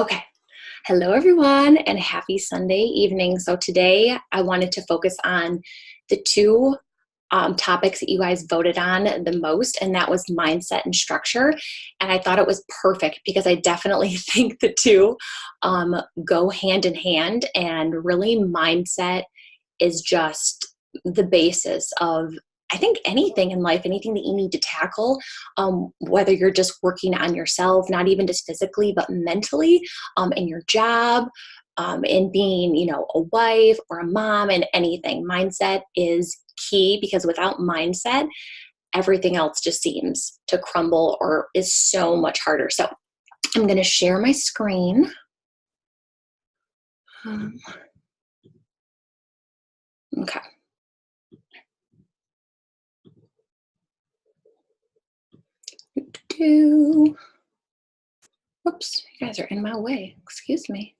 Okay. Hello, everyone, and happy Sunday evening. So, today I wanted to focus on the two topics that you guys voted on the most, and that was mindset and structure. And I thought it was perfect because I definitely think the two go hand in hand, and really, mindset is just the basis of, I think, anything in life, anything that you need to tackle, whether you're just working on yourself, not even just physically, but mentally, in your job, in being, a wife or a mom, and anything. Mindset is key because without mindset, everything else just seems to crumble or is so much harder. So I'm going to share my screen. Okay. Whoops, you guys are in my way. Excuse me.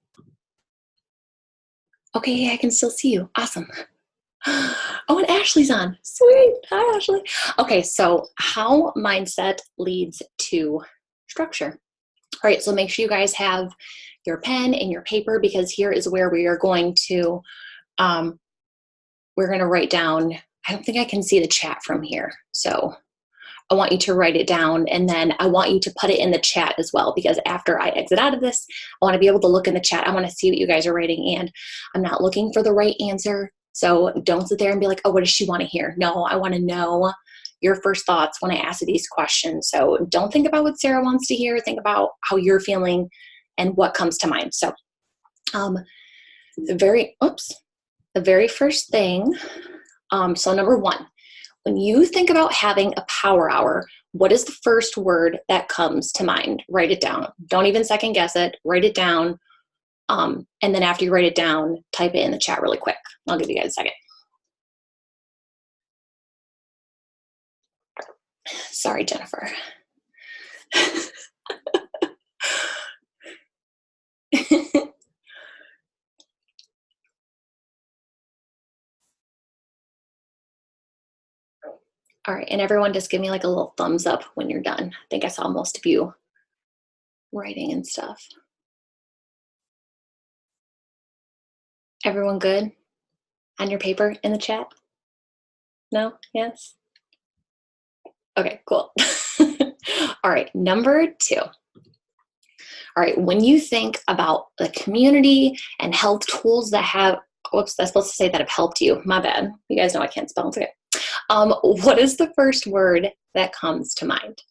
Okay, yeah, I can still see you. Awesome. Oh, and Ashley's on. Sweet. Hi, Ashley. Okay, so how mindset leads to structure. All right, so make sure you guys have your pen and your paper, because here is where we are going to write down. I don't think I can see the chat from here, so I want you to write it down, and then I want you to put it in the chat as well, because after I exit out of this, I want to be able to look in the chat. I want to see what you guys are writing, and I'm not looking for the right answer. So don't sit there and be like, oh, what does she want to hear? No, I want to know your first thoughts when I ask you these questions. So don't think about what Sarah wants to hear. Think about how you're feeling and what comes to mind. So the very first thing, so number one, when you think about having a power hour, what is the first word that comes to mind? Write it down. Don't even second guess it. Write it down. And then after you write it down, type it in the chat really quick. I'll give you guys a second. Sorry, Jennifer. All right, and everyone just give me like a little thumbs up when you're done. I think I saw most of you writing and stuff. Everyone good on your paper in the chat? No? Yes? Okay, cool. All right, number two. All right, when you think about the community and health tools that have, whoops, that's supposed to say that have helped you. My bad. You guys know I can't spell. It's okay. What is the first word that comes to mind?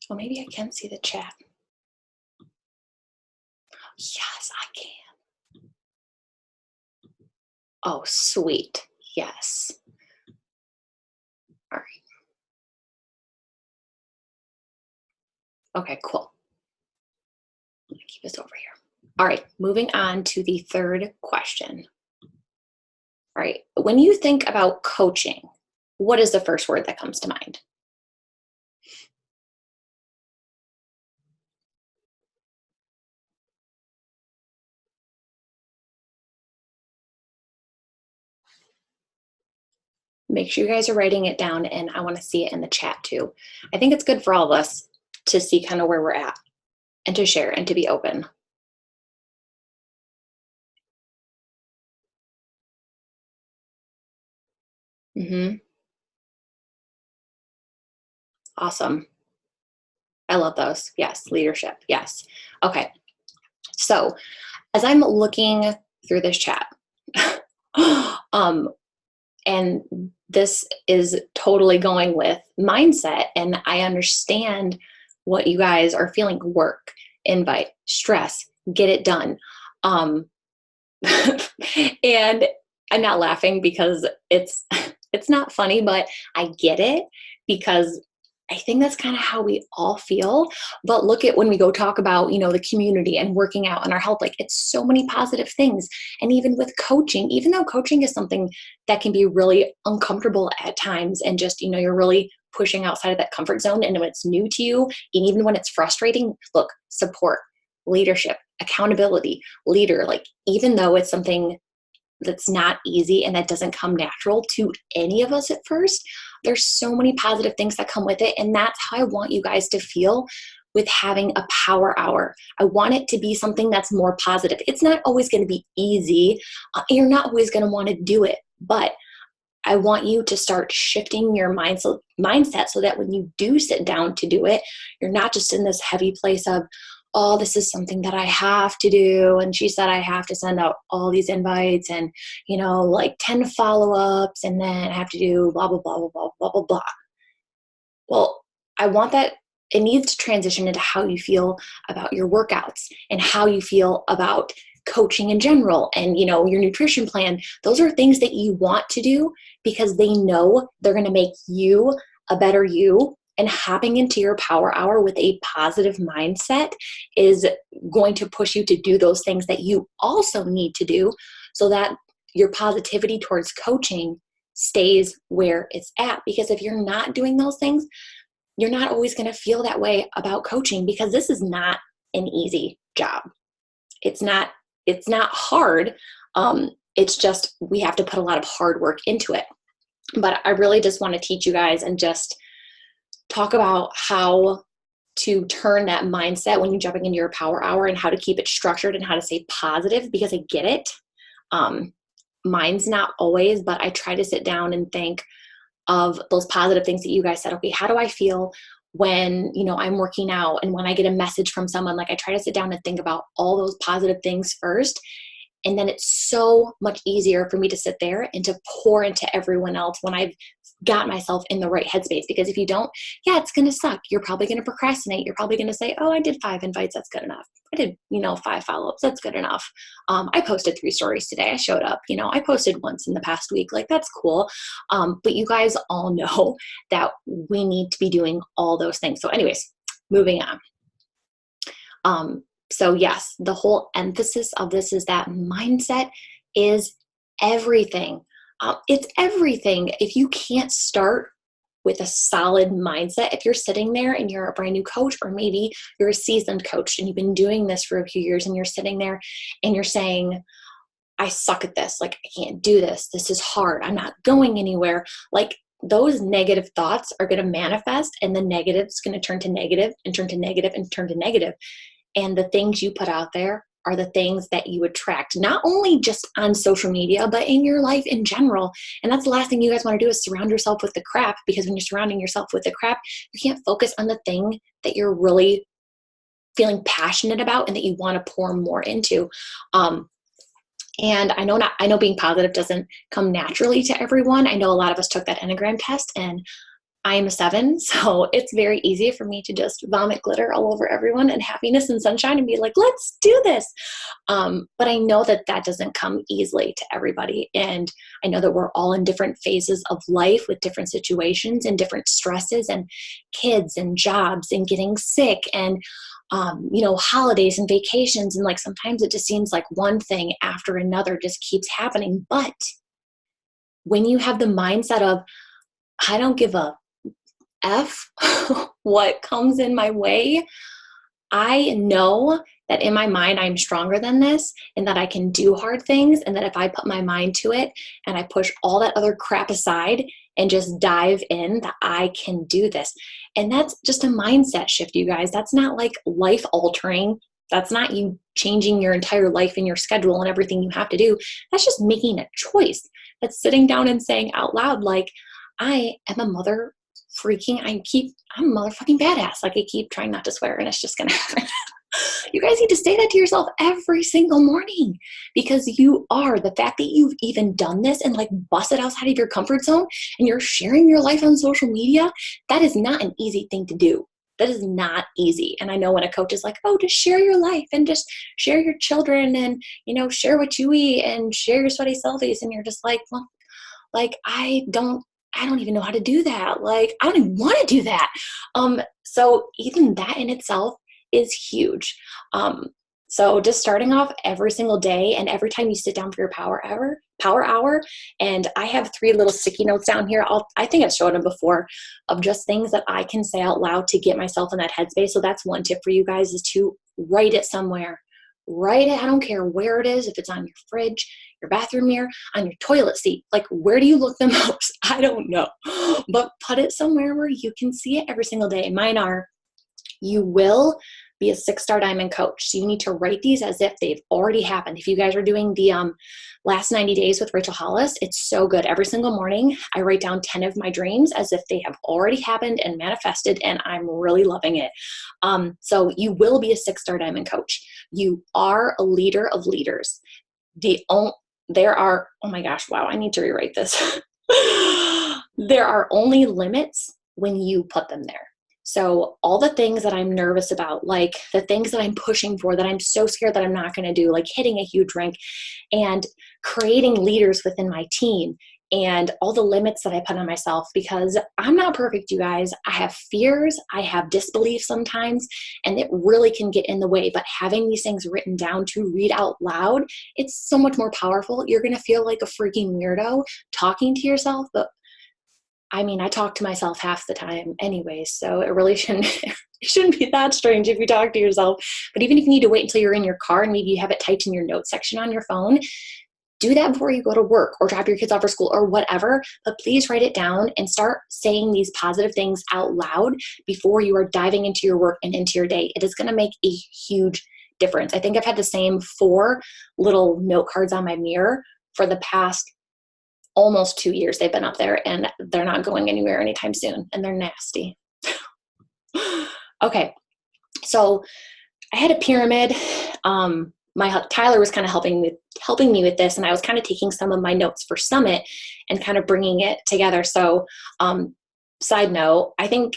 Well, maybe I can see the chat. Yes, I can. Oh, sweet. Yes. All right. Okay, cool. Let me keep this over here. All right, moving on to the third question. All right, when you think about coaching, what is the first word that comes to mind? Make sure you guys are writing it down, and I want to see it in the chat too. I think it's good for all of us to see kind of where we're at and to share and to be open. Awesome. I love those. Yes, leadership. Yes. Okay. So as I'm looking through this chat, and this is totally going with mindset, and I understand what you guys are feeling: work, invite, stress, get it done. And I'm not laughing because it's not funny, but I get it, because I think that's kind of how we all feel. But look at when we go talk about, the community and working out and our health, like it's so many positive things. And even with coaching, even though coaching is something that can be really uncomfortable at times and just, you're really pushing outside of that comfort zone and when it's new to you, and even when it's frustrating, look, support, leadership, accountability, leader, like even though it's something that's not easy and that doesn't come natural to any of us at first, there's so many positive things that come with it. And that's how I want you guys to feel with having a power hour. I want it to be something that's more positive. It's not always going to be easy. You're not always going to want to do it, but I want you to start shifting your mindset so that when you do sit down to do it, you're not just in this heavy place of, oh, this is something that I have to do. And she said I have to send out all these invites and, like 10 follow-ups, and then I have to do blah, blah, blah, blah, blah, blah, blah, blah. Well, I want that. It needs to transition into how you feel about your workouts and how you feel about coaching in general and, your nutrition plan. Those are things that you want to do because they know they're going to make you a better you. And hopping into your power hour with a positive mindset is going to push you to do those things that you also need to do so that your positivity towards coaching stays where it's at. Because if you're not doing those things, you're not always going to feel that way about coaching, because this is not an easy job. It's not hard. It's just we have to put a lot of hard work into it. But I really just want to teach you guys and just talk about how to turn that mindset when you're jumping into your power hour and how to keep it structured and how to stay positive, because I get it. Mine's not always, but I try to sit down and think of those positive things that you guys said. Okay, how do I feel when, I'm working out and when I get a message from someone? Like I try to sit down and think about all those positive things first. And then it's so much easier for me to sit there and to pour into everyone else when I've got myself in the right headspace. Because if you don't, it's going to suck. You're probably going to procrastinate. You're probably going to say, oh, I did 5 invites. That's good enough. I did, 5 follow-ups. That's good enough. I posted 3 stories today. I showed up, I posted once in the past week. Like that's cool. But you guys all know that we need to be doing all those things. So anyways, moving on. So yes, the whole emphasis of this is that mindset is everything. It's everything. If you can't start with a solid mindset, if you're sitting there and you're a brand new coach, or maybe you're a seasoned coach and you've been doing this for a few years and you're sitting there and you're saying, I suck at this. Like, I can't do this. This is hard. I'm not going anywhere. Like, those negative thoughts are going to manifest, and the negative is going to turn to negative and turn to negative and turn to negative. And the things you put out there are the things that you attract, not only just on social media, but in your life in general. And that's the last thing you guys want to do, is surround yourself with the crap, because when you're surrounding yourself with the crap, you can't focus on the thing that you're really feeling passionate about and that you want to pour more into. And I know being positive doesn't come naturally to everyone. I know a lot of us took that Enneagram test, and I am a 7, so it's very easy for me to just vomit glitter all over everyone and happiness and sunshine and be like, let's do this. But I know that doesn't come easily to everybody. And I know that we're all in different phases of life with different situations and different stresses and kids and jobs and getting sick and, holidays and vacations. And like, sometimes it just seems like one thing after another just keeps happening. But when you have the mindset of, I don't give a F what comes in my way, I know that in my mind I'm stronger than this, and that I can do hard things, and that if I put my mind to it and I push all that other crap aside and just dive in, that I can do this. And that's just a mindset shift, you guys. That's not like life altering. That's not you changing your entire life and your schedule and everything you have to do. That's just making a choice. That's sitting down and saying out loud, like, I am a mother freaking, I'm a motherfucking badass. Like, I keep trying not to swear, and it's just going to happen. You guys need to say that to yourself every single morning, because you are. The fact that you've even done this and like busted outside of your comfort zone and you're sharing your life on social media, that is not an easy thing to do. That is not easy. And I know when a coach is like, oh, just share your life and just share your children and, share what you eat and share your sweaty selfies. And you're just like, well, like, I don't I don't even know how to do that. Like, I don't even want to do that. So even that in itself is huge. So just starting off every single day, and every time you sit down for your power hour, and I have 3 little sticky notes down here. I think I've showed them before, of just things that I can say out loud to get myself in that headspace. So that's one tip for you guys, is to write it somewhere. Write it. I don't care where it is. If it's on your fridge, your bathroom mirror, on your toilet seat, like, where do you look the most? I don't know, but put it somewhere where you can see it every single day. Mine are, you will be a 6-star diamond coach. So you need to write these as if they've already happened. If you guys are doing the last 90 days with Rachel Hollis, it's so good. Every single morning, I write down 10 of my dreams as if they have already happened and manifested, and I'm really loving it. So you will be a 6-star diamond coach. You are a leader of leaders. There are, oh my gosh, wow, I need to rewrite this. There are only limits when you put them there. So all the things that I'm nervous about, like the things that I'm pushing for, that I'm so scared that I'm not going to do, like hitting a huge rank and creating leaders within my team, and all the limits that I put on myself, because I'm not perfect, you guys. I have fears, I have disbelief sometimes, and it really can get in the way. But having these things written down to read out loud, it's so much more powerful. You're going to feel like a freaking weirdo talking to yourself, but I mean, I talk to myself half the time anyways, so it really it shouldn't be that strange if you talk to yourself. But even if you need to wait until you're in your car and maybe you have it typed in your notes section on your phone, do that before you go to work or drop your kids off for school or whatever. But please write it down and start saying these positive things out loud before you are diving into your work and into your day. It is going to make a huge difference. I think I've had the same 4 little note cards on my mirror for the past almost 2 years. They've been up there, and they're not going anywhere anytime soon, and they're nasty. Okay, so I had a pyramid. Tyler was kind of helping me with this, and I was kind of taking some of my notes for Summit and kind of bringing it together. So, side note, I think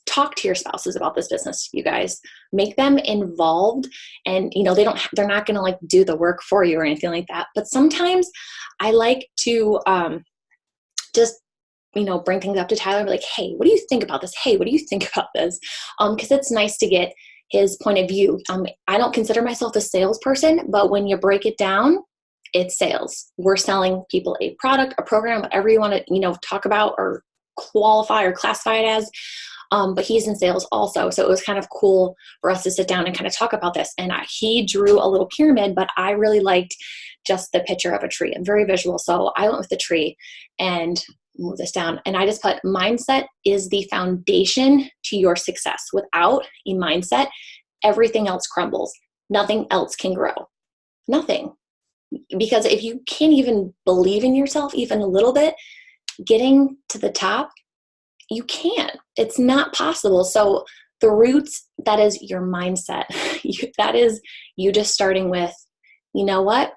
talk to your spouses about this business, you guys. Make them involved, and they're not going to like do the work for you or anything like that. But sometimes I like to just bring things up to Tyler and be like, hey, what do you think about this? Hey, what do you think about this? Because it's nice to get his point of view. I don't consider myself a salesperson, but when you break it down, it's sales. We're selling people a product, a program, whatever you want to talk about or qualify or classify it as. But he's in sales also. So it was kind of cool for us to sit down and kind of talk about this. And he drew a little pyramid, but I really liked just the picture of a tree. I'm very visual. So I went with the tree and move this down. And I just put, mindset is the foundation to your success. Without a mindset, everything else crumbles. Nothing else can grow. Nothing. Because if you can't even believe in yourself, even a little bit, getting to the top, you can't. It's not possible. So the roots, that is your mindset. That is you just starting with, you know what?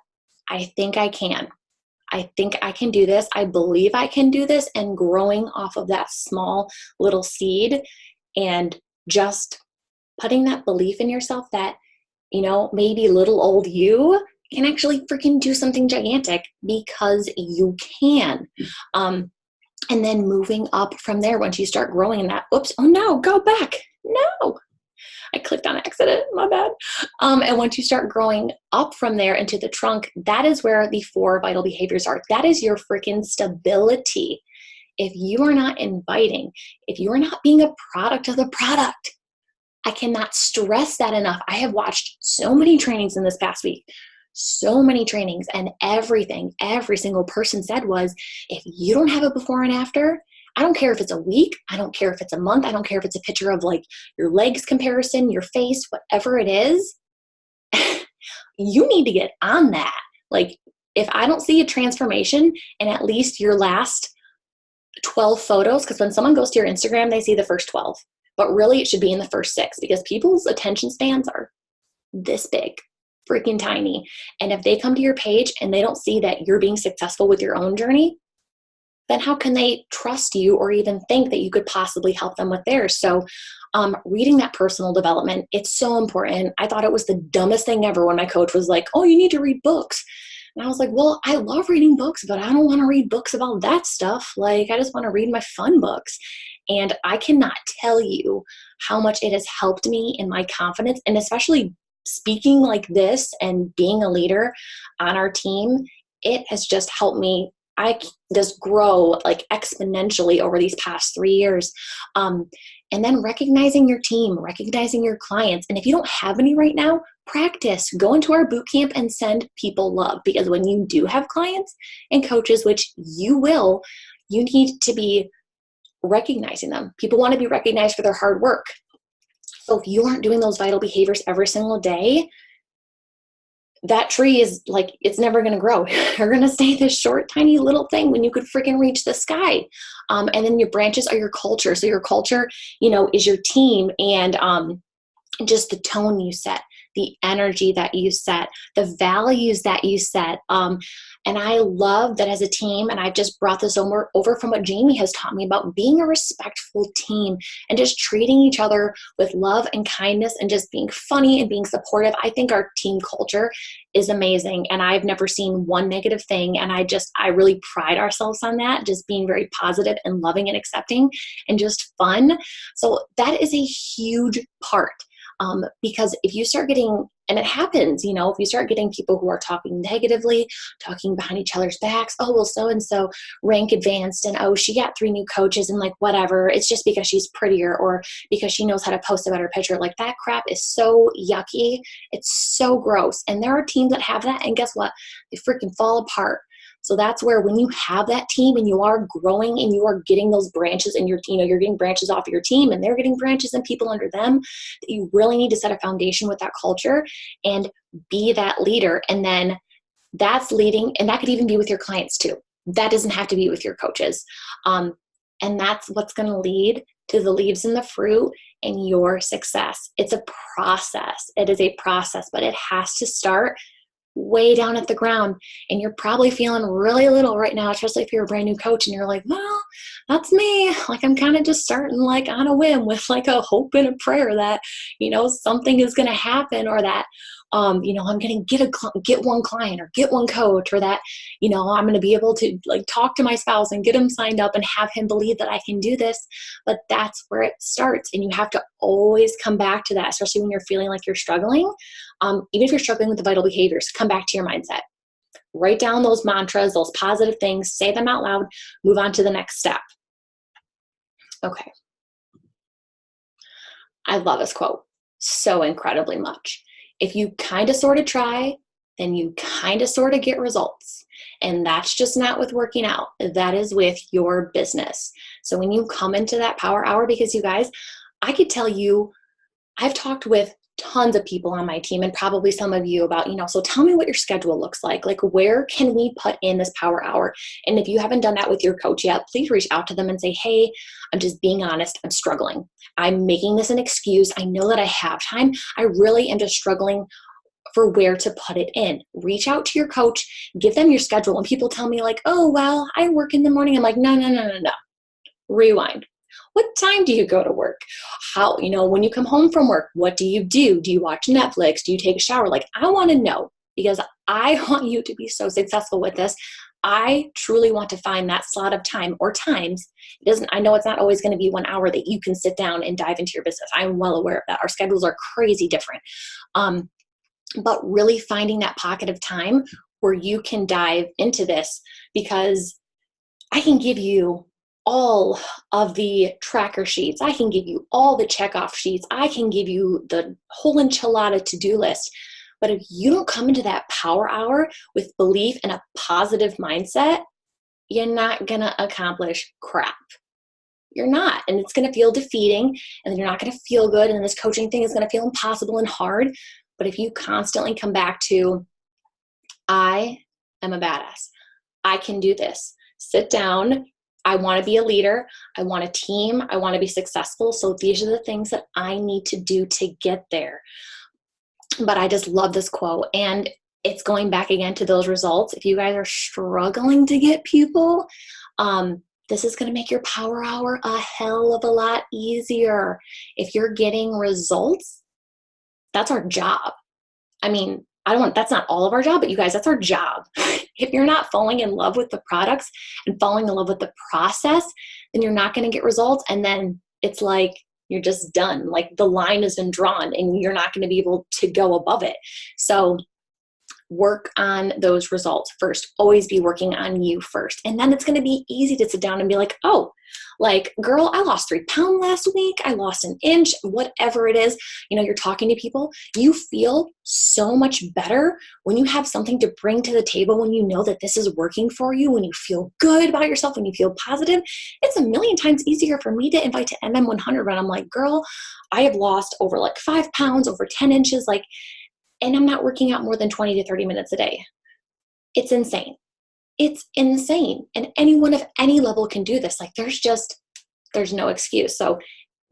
I think I can. I think I can do this. I believe I can do this, and growing off of that small little seed and just putting that belief in yourself that, maybe little old you can actually freaking do something gigantic, because you can. And then moving up from there, once you start growing in that, oops, oh no, go back. No, I clicked on accident, my bad. And once you start growing up from there into the trunk, that is where the 4 vital behaviors are. That is your freaking stability. If you are not inviting, if you are not being a product of the product, I cannot stress that enough. I have watched so many trainings in this past week, so many trainings, and everything every single person said was, if you don't have a before and after, I don't care if it's a week, I don't care if it's a month, I don't care if it's a picture of like your legs comparison, your face, whatever it is, you need to get on that. Like, if I don't see a transformation in at least your last 12 photos, because when someone goes to your Instagram, they see the first 12, but really it should be in the first 6, because people's attention spans are this big, freaking tiny. And if they come to your page and they don't see that you're being successful with your own journey, then how can they trust you or even think that you could possibly help them with theirs? So reading that personal development, it's so important. I thought it was the dumbest thing ever when my coach was like, oh, you need to read books. And I was like, well, I love reading books, but I don't want to read books about that stuff. Like, I just want to read my fun books. And I cannot tell you how much it has helped me in my confidence, and especially speaking like this and being a leader on our team. It has just helped me. I just grow like exponentially over these past 3 years. And then recognizing your team, recognizing your clients. And if you don't have any right now, practice. Go into our boot camp and send people love. Because when you do have clients and coaches, which you will, you need to be recognizing them. People want to be recognized for their hard work. So if you aren't doing those vital behaviors every single day, that tree is like, it's never going to grow. You're going to stay this short, tiny little thing when you could freaking reach the sky. And then your branches are your culture. So your culture, is your team, and just the tone you set, the energy that you set, the values that you set. And I love that as a team, and I've just brought this over from what Jamie has taught me about being a respectful team and just treating each other with love and kindness and just being funny and being supportive. I think our team culture is amazing, and I've never seen one negative thing. And I really pride ourselves on that, just being very positive and loving and accepting and just fun. So that is a huge part. Because if you start getting, and it happens, if you start getting people who are talking negatively, talking behind each other's backs, oh, well, so-and-so rank advanced, and oh, she got 3 new coaches, and like, whatever, it's just because she's prettier or because she knows how to post a better picture. Like, that crap is so yucky. It's so gross. And there are teams that have that, and guess what? They freaking fall apart. So that's where, when you have that team and you are growing and you are getting those branches, and you're getting branches off of your team and they're getting branches and people under them, that you really need to set a foundation with that culture and be that leader. And then that's leading, and that could even be with your clients too. That doesn't have to be with your coaches. And that's what's going to lead to the leaves and the fruit and your success. It's a process. It is a process, but it has to start way down at the ground. And you're probably feeling really little right now, especially if you're a brand new coach and you're like, well, that's me. Like, I'm kind of just starting like on a whim with like a hope and a prayer that, something is going to happen, or that, I'm going to get one client or get one coach, or that, I'm going to be able to like talk to my spouse and get him signed up and have him believe that I can do this. But that's where it starts. And you have to always come back to that, especially when you're feeling like you're struggling. Even if you're struggling with the vital behaviors, come back to your mindset. Write down those mantras, those positive things, say them out loud, move on to the next step. Okay. I love this quote so incredibly much. If you kind of sort of try, then you kind of sort of get results. And that's just not with working out. That is with your business. So when you come into that power hour, because you guys, I could tell you, I've talked with tons of people on my team, and probably some of you, about, so tell me what your schedule looks like. Like, where can we put in this power hour? And if you haven't done that with your coach yet, please reach out to them and say, hey, I'm just being honest. I'm struggling. I'm making this an excuse. I know that I have time. I really am just struggling for where to put it in. Reach out to your coach, give them your schedule. When people tell me like, oh, well, I work in the morning, I'm like, no. Rewind. What time do you go to work? How, when you come home from work, what do you do? Do you watch Netflix? Do you take a shower? Like, I want to know, because I want you to be so successful with this. I truly want to find that slot of time, or times. I know it's not always going to be 1 hour that you can sit down and dive into your business. I'm well aware of that. Our schedules are crazy different. But really finding that pocket of time where you can dive into this, because I can give you all of the tracker sheets. I can give you all the checkoff sheets. I can give you the whole enchilada to-do list. But if you don't come into that power hour with belief and a positive mindset, you're not going to accomplish crap. You're not. And it's going to feel defeating, and then you're not going to feel good. And this coaching thing is going to feel impossible and hard. But if you constantly come back to, I am a badass. I can do this. Sit down. I want to be a leader. I want a team. I want to be successful. So these are the things that I need to do to get there. But I just love this quote. And it's going back again to those results. If you guys are struggling to get people, this is going to make your power hour a hell of a lot easier. If you're getting results, that's our job. I mean, that's not all of our job, but you guys, that's our job. If you're not falling in love with the products and falling in love with the process, then you're not going to get results. And then it's like, you're just done. Like the line has been drawn and you're not going to be able to go above it. So work on those results first. Always be working on you first. And then it's going to be easy to sit down and be like, oh, like, girl, I lost 3 pounds last week. I lost an inch, whatever it is. You're talking to people. You feel so much better when you have something to bring to the table, when you know that this is working for you, when you feel good about yourself, when you feel positive. It's a million times easier for me to invite to MM100 when I'm like, girl, I have lost over like 5 pounds, over 10 inches, and I'm not working out more than 20 to 30 minutes a day. It's insane. It's insane. And anyone of any level can do this. Like there's no excuse. So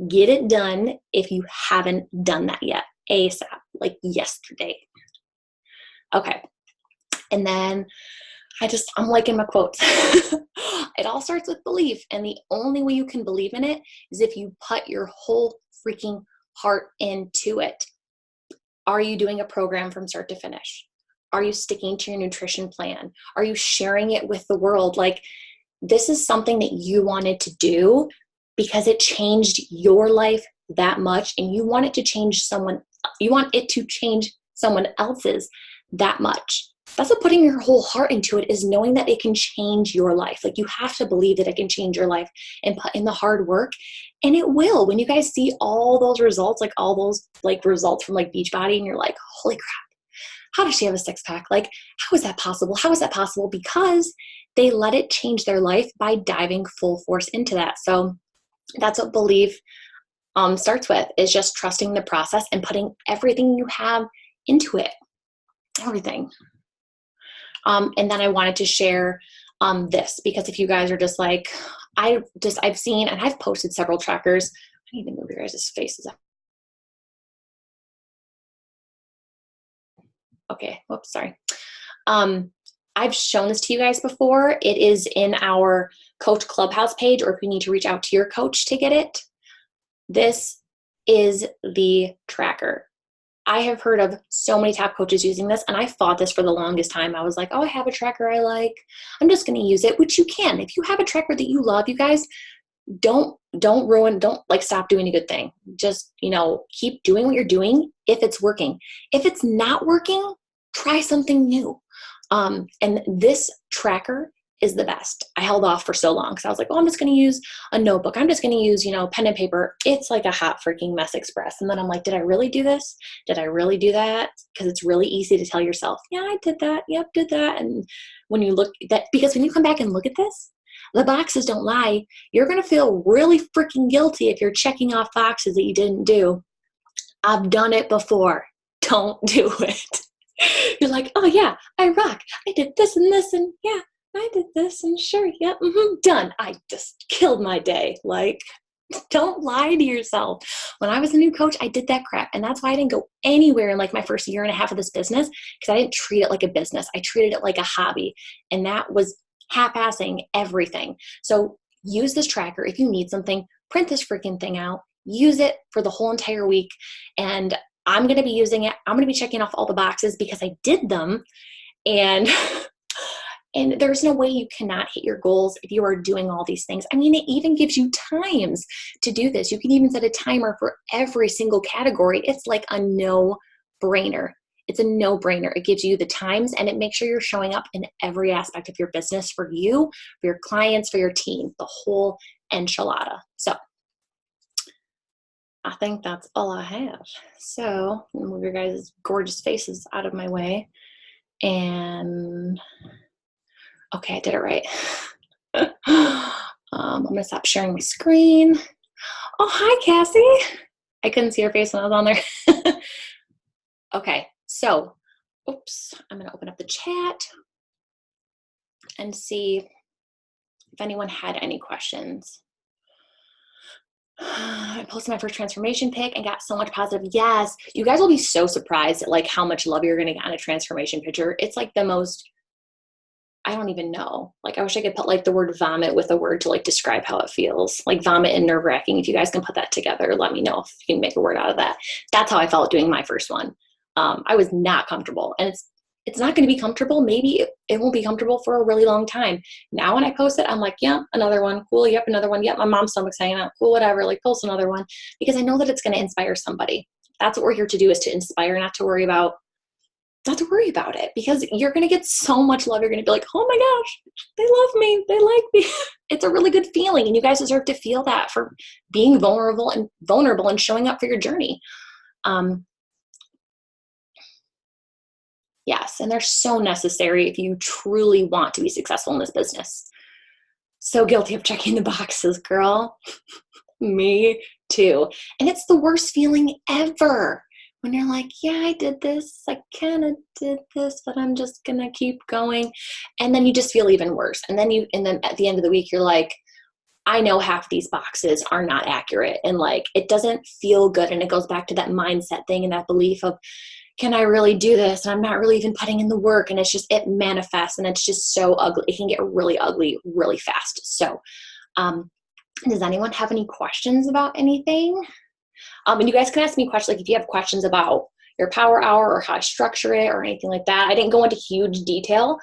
get it done if you haven't done that yet. ASAP, like yesterday. Okay. And then I'm like in my quotes. It all starts with belief. And the only way you can believe in it is if you put your whole freaking heart into it. Are you doing a program from start to finish? Are you sticking to your nutrition plan? Are you sharing it with the world? Like, this is something that you wanted to do because it changed your life that much, and you want it to change someone else's that much. That's what putting your whole heart into it is, knowing that it can change your life. Like, you have to believe that it can change your life and put in the hard work. And it will. When you guys see all those results, like all those like results from like Beachbody, and you're like, holy crap, how does she have a 6-pack? Like, how is that possible? How is that possible? Because they let it change their life by diving full force into that. So that's what belief starts with, is just trusting the process and putting everything you have into it. Everything. And then I wanted to share this, because if you guys are just like, I've seen, and I've posted several trackers. I need to move your guys' faces up. Okay, whoops, sorry. I've shown this to you guys before. It is in our Coach Clubhouse page, or if you need to reach out to your coach to get it. This is the tracker. I have heard of so many top coaches using this, and I fought this for the longest time. I was like, oh, I have a tracker I like. I'm just going to use it, which you can. If you have a tracker that you love, you guys, don't stop doing a good thing. Just, keep doing what you're doing if it's working. If it's not working, try something new. And this tracker is the best. I held off for so long because I was like, oh, I'm just going to use a notebook. I'm just going to use, pen and paper. It's like a hot freaking mess express. And then I'm like, did I really do this? Did I really do that? Because it's really easy to tell yourself, yeah, I did that. Yep, did that. And when you look at that, because when you come back and look at this, the boxes don't lie. You're going to feel really freaking guilty if you're checking off boxes that you didn't do. I've done it before. Don't do it. You're like, oh yeah, I rock. I did this and this, and yeah, I did this, and sure, yep, done. I just killed my day. Like, don't lie to yourself. When I was a new coach, I did that crap. And that's why I didn't go anywhere in like my first year and a half of this business, because I didn't treat it like a business. I treated it like a hobby. And that was half-assing everything. So use this tracker. If you need something, print this freaking thing out, use it for the whole entire week. And I'm going to be using it. I'm going to be checking off all the boxes because I did them. And and there's no way you cannot hit your goals if you are doing all these things. I mean, it even gives you times to do this. You can even set a timer for every single category. It's like a no-brainer. It's a no-brainer. It gives you the times, and it makes sure you're showing up in every aspect of your business, for you, for your clients, for your team, the whole enchilada. So I think that's all I have. So move your guys' gorgeous faces out of my way. And okay, I did it right. I'm going to stop sharing my screen. Oh, hi, Cassie. I couldn't see her face when I was on there. Okay, so, oops, I'm going to open up the chat and see if anyone had any questions. I posted my first transformation pic and got so much positive. Yes, you guys will be so surprised at like how much love you're going to get on a transformation picture. It's like the most, I don't even know. Like, I wish I could put like the word vomit with a word to like describe how it feels. Like vomit and nerve wracking. If you guys can put that together, let me know if you can make a word out of that. That's how I felt doing my first one. I was not comfortable, and it's not going to be comfortable. Maybe it won't be comfortable for a really long time. Now when I post it, I'm like, yeah, another one, cool. Yep, another one. Yep, my mom's stomach's hanging out, cool, whatever. Like, post another one, because I know that it's going to inspire somebody. That's what we're here to do, is to inspire, not to worry about it, because you're going to get so much love. You're going to be like, oh my gosh, they love me, they like me. It's a really good feeling, and you guys deserve to feel that for being vulnerable and showing up for your journey. Yes, and they're so necessary if you truly want to be successful in this business. So guilty of checking the boxes, girl. Me too. And it's the worst feeling ever when you're like, yeah, I did this, I kind of did this, but I'm just gonna keep going. And then you just feel even worse. And then at the end of the week, you're like, I know half these boxes are not accurate, and like, it doesn't feel good. And it goes back to that mindset thing and that belief of, can I really do this? And I'm not really even putting in the work. And it manifests, and it's just so ugly. It can get really ugly really fast. So, does anyone have any questions about anything? And you guys can ask me questions, like if you have questions about your power hour or how I structure it or anything like that. I didn't go into huge detail,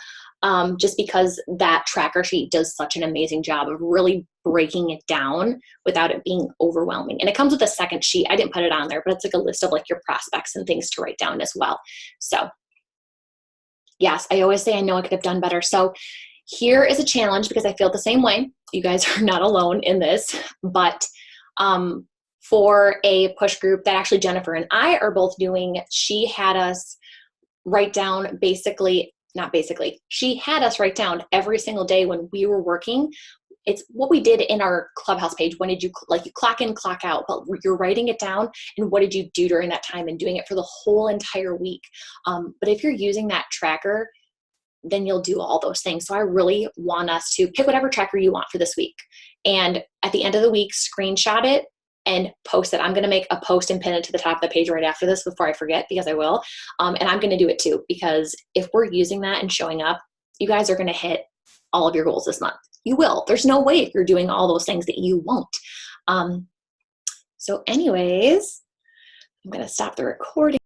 just because that tracker sheet does such an amazing job of really breaking it down without it being overwhelming. And it comes with a second sheet. I didn't put it on there, but it's like a list of like your prospects and things to write down as well. So yes, I always say I know I could have done better. So here is a challenge, because I feel the same way. You guys are not alone in this, but for a push group that actually Jennifer and I are both doing, she had us write down she had us write down every single day when we were working. It's what we did in our Clubhouse page. When did you clock in, clock out, but you're writing it down, and what did you do during that time, and doing it for the whole entire week. But if you're using that tracker, then you'll do all those things. So I really want us to pick whatever tracker you want for this week. And at the end of the week, screenshot it and post it. I'm going to make a post and pin it to the top of the page right after this before I forget, because I will. And I'm going to do it too, because if we're using that and showing up, you guys are going to hit all of your goals this month. You will. There's no way if you're doing all those things that you won't. So anyways, I'm going to stop the recording.